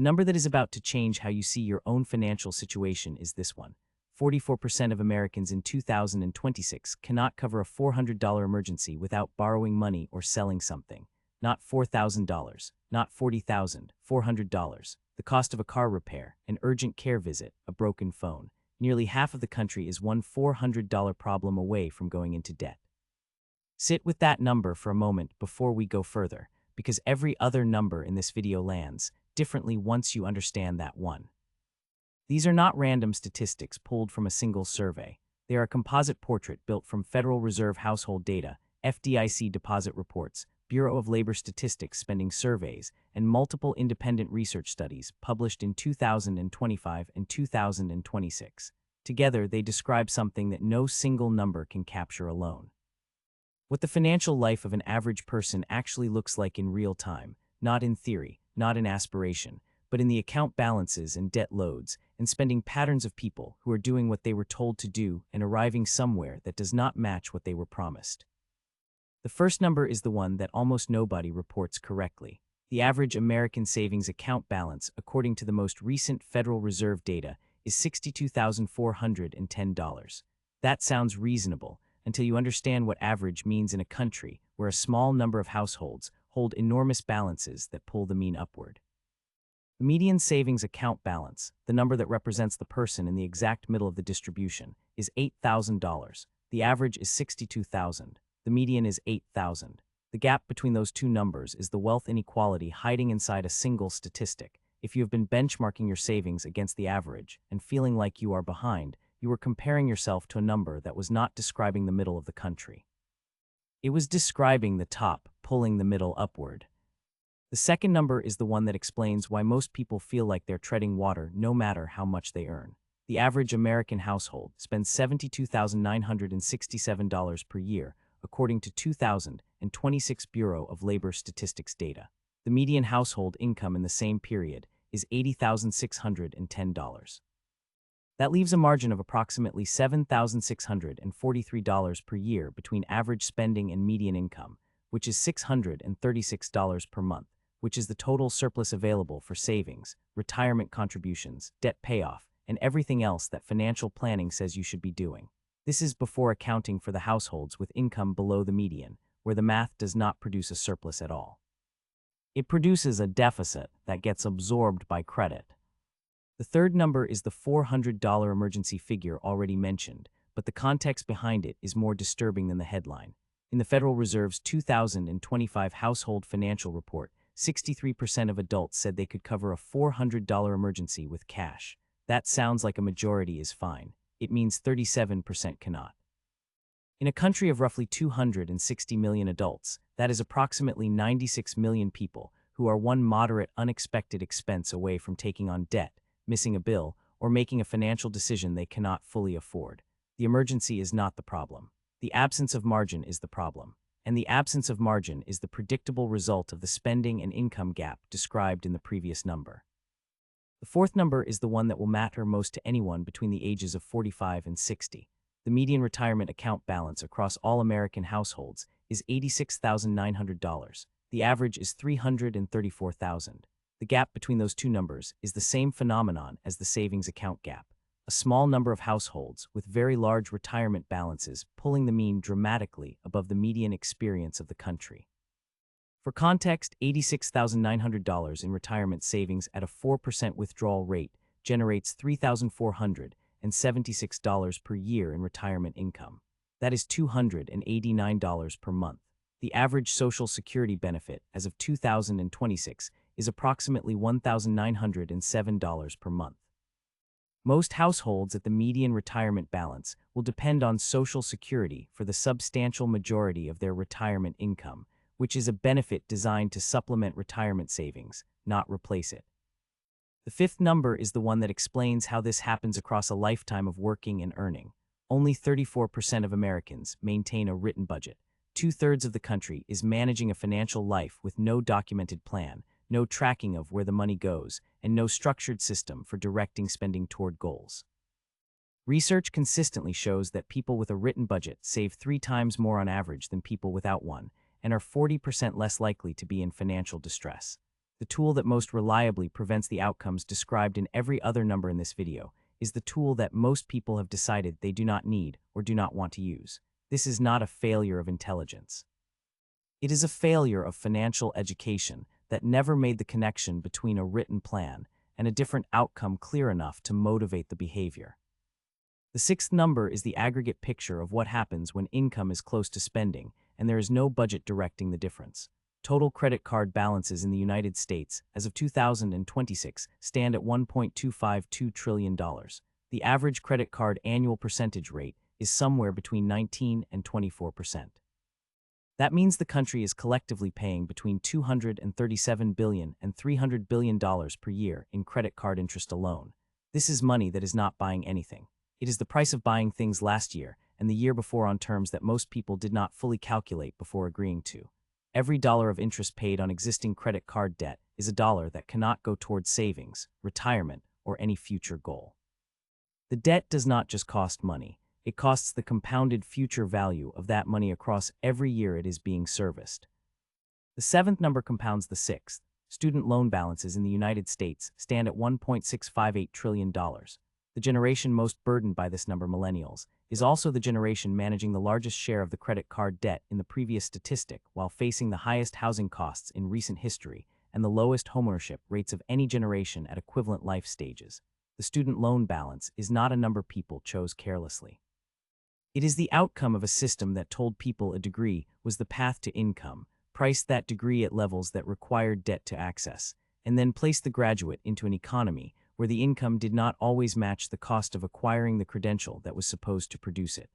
The number that is about to change how you see your own financial situation is this one. 44% of Americans in 2026 cannot cover a $400 emergency without borrowing money or selling something. Not $4,000, not $40,000, $400. The cost of a car repair, an urgent care visit, a broken phone. Nearly half of the country is one $400 problem away from going into debt. Sit with that number for a moment before we go further, because every other number in this video lands differently once you understand that one. These are not random statistics pulled from a single survey. They are a composite portrait built from Federal Reserve household data, FDIC deposit reports, Bureau of Labor Statistics spending surveys, and multiple independent research studies published in 2025 and 2026. Together, they describe something that no single number can capture alone. What the financial life of an average person actually looks like in real time, not in theory, not in aspiration, but in the account balances and debt loads and spending patterns of people who are doing what they were told to do and arriving somewhere that does not match what they were promised. The first number is the one that almost nobody reports correctly. The average American savings account balance, according to the most recent Federal Reserve data, is $62,410. That sounds reasonable until you understand what average means in a country where a small number of households hold enormous balances that pull the mean upward. The median savings account balance, the number that represents the person in the exact middle of the distribution, is $8,000. The average is $62,000. The median is $8,000. The gap between those two numbers is the wealth inequality hiding inside a single statistic. If you have been benchmarking your savings against the average and feeling like you are behind, you are comparing yourself to a number that was not describing the middle of the country. It was describing the top, pulling the middle upward. The second number is the one that explains why most people feel like they're treading water no matter how much they earn. The average American household spends $72,967 per year, according to 2026 Bureau of Labor Statistics data. The median household income in the same period is $80,610. That leaves a margin of approximately $7,643 per year between average spending and median income, which is $636 per month, which is the total surplus available for savings, retirement contributions, debt payoff, and everything else that financial planning says you should be doing. This is before accounting for the households with income below the median, where the math does not produce a surplus at all. It produces a deficit that gets absorbed by credit. The third number is the $400 emergency figure already mentioned, but the context behind it is more disturbing than the headline. In the Federal Reserve's 2025 Household Financial Report, 63% of adults said they could cover a $400 emergency with cash. That sounds like a majority is fine. It means 37% cannot. In a country of roughly 260 million adults, that is approximately 96 million people who are one moderate unexpected expense away from taking on debt, missing a bill, or making a financial decision they cannot fully afford. The emergency is not the problem. The absence of margin is the problem. And the absence of margin is the predictable result of the spending and income gap described in the previous number. The fourth number is the one that will matter most to anyone between the ages of 45 and 60. The median retirement account balance across all American households is $86,900. The average is $334,000. The gap between those two numbers is the same phenomenon as the savings account gap. A small number of households with very large retirement balances pulling the mean dramatically above the median experience of the country. For context, $86,900 in retirement savings at a 4% withdrawal rate generates $3,476 per year in retirement income. That is $289 per month. The average Social Security benefit as of 2026 is approximately $1,907 per month. Most households at the median retirement balance will depend on Social Security for the substantial majority of their retirement income, which is a benefit designed to supplement retirement savings, not replace it. The fifth number is the one that explains how this happens across a lifetime of working and earning. Only 34% of Americans maintain a written budget. 2/3 of the country is managing a financial life with no documented plan, no tracking of where the money goes, and no structured system for directing spending toward goals. Research consistently shows that people with a written budget save 3 times more on average than people without one, and are 40% less likely to be in financial distress. The tool that most reliably prevents the outcomes described in every other number in this video is the tool that most people have decided they do not need or do not want to use. This is not a failure of intelligence. It is a failure of financial education that never made the connection between a written plan and a different outcome clear enough to motivate the behavior. The sixth number is the aggregate picture of what happens when income is close to spending and there is no budget directing the difference. Total credit card balances in the United States as of 2026 stand at $1.252 trillion. The average credit card annual percentage rate is somewhere between 19 and 24%. That means the country is collectively paying between $237 billion and $300 billion per year in credit card interest alone. This is money that is not buying anything. It is the price of buying things last year and the year before on terms that most people did not fully calculate before agreeing to. Every dollar of interest paid on existing credit card debt is a dollar that cannot go towards savings, retirement, or any future goal. The debt does not just cost money. It costs the compounded future value of that money across every year it is being serviced. The seventh number compounds the sixth. Student loan balances in the United States stand at $1.658 trillion. The generation most burdened by this number, millennials, is also the generation managing the largest share of the credit card debt in the previous statistic while facing the highest housing costs in recent history and the lowest homeownership rates of any generation at equivalent life stages. The student loan balance is not a number people chose carelessly. It is the outcome of a system that told people a degree was the path to income, priced that degree at levels that required debt to access, and then placed the graduate into an economy where the income did not always match the cost of acquiring the credential that was supposed to produce it.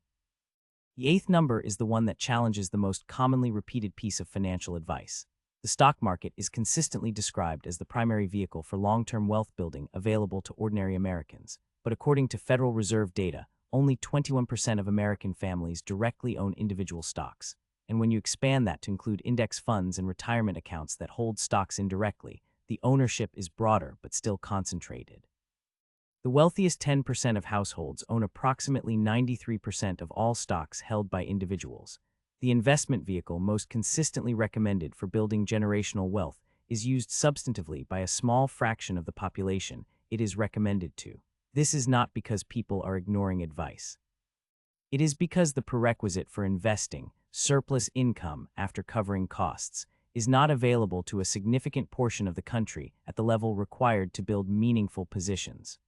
The eighth number is the one that challenges the most commonly repeated piece of financial advice. The stock market is consistently described as the primary vehicle for long-term wealth building available to ordinary Americans, but according to Federal Reserve data, only 21% of American families directly own individual stocks. And when you expand that to include index funds and retirement accounts that hold stocks indirectly, the ownership is broader but still concentrated. The wealthiest 10% of households own approximately 93% of all stocks held by individuals. The investment vehicle most consistently recommended for building generational wealth is used substantively by a small fraction of the population it is recommended to. This is not because people are ignoring advice. It is because the prerequisite for investing, surplus income after covering costs, is not available to a significant portion of the country at the level required to build meaningful positions.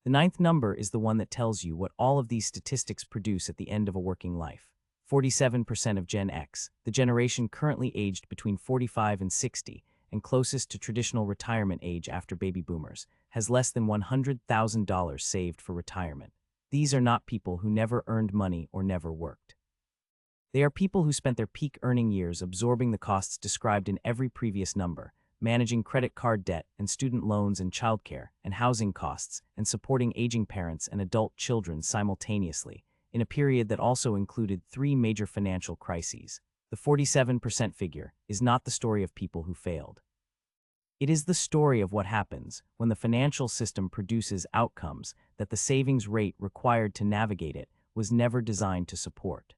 The ninth number is the one that tells you what all of these statistics produce at the end of a working life. 47% of Gen X, the generation currently aged between 45 and 60, and closest to traditional retirement age after baby boomers, has less than $100,000 saved for retirement. These are not people who never earned money or never worked. They are people who spent their peak earning years absorbing the costs described in every previous number, managing credit card debt and student loans and childcare and housing costs, and supporting aging parents and adult children simultaneously, in a period that also included 3 major financial crises. The 47% figure is not the story of people who failed. It is the story of what happens when the financial system produces outcomes that the savings rate required to navigate it was never designed to support.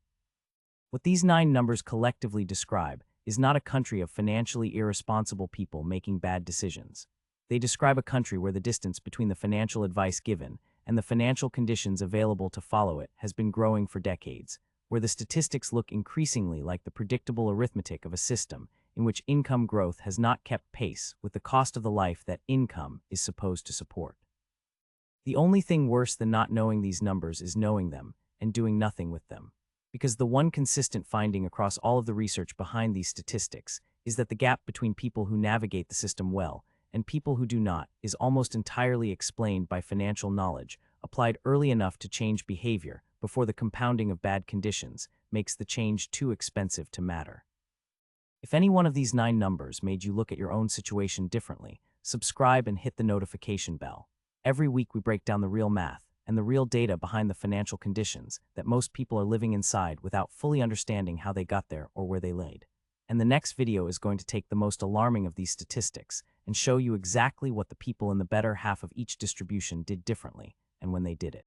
What these 9 numbers collectively describe is not a country of financially irresponsible people making bad decisions. They describe a country where the distance between the financial advice given and the financial conditions available to follow it has been growing for decades, where the statistics look increasingly like the predictable arithmetic of a system in which income growth has not kept pace with the cost of the life that income is supposed to support. The only thing worse than not knowing these numbers is knowing them and doing nothing with them. Because the one consistent finding across all of the research behind these statistics is that the gap between people who navigate the system well and people who do not is almost entirely explained by financial knowledge applied early enough to change behavior before the compounding of bad conditions makes the change too expensive to matter. If any one of these 9 numbers made you look at your own situation differently, subscribe and hit the notification bell. Every week we break down the real math and the real data behind the financial conditions that most people are living inside without fully understanding how they got there or where they laid. And the next video is going to take the most alarming of these statistics and show you exactly what the people in the better half of each distribution did differently and when they did it.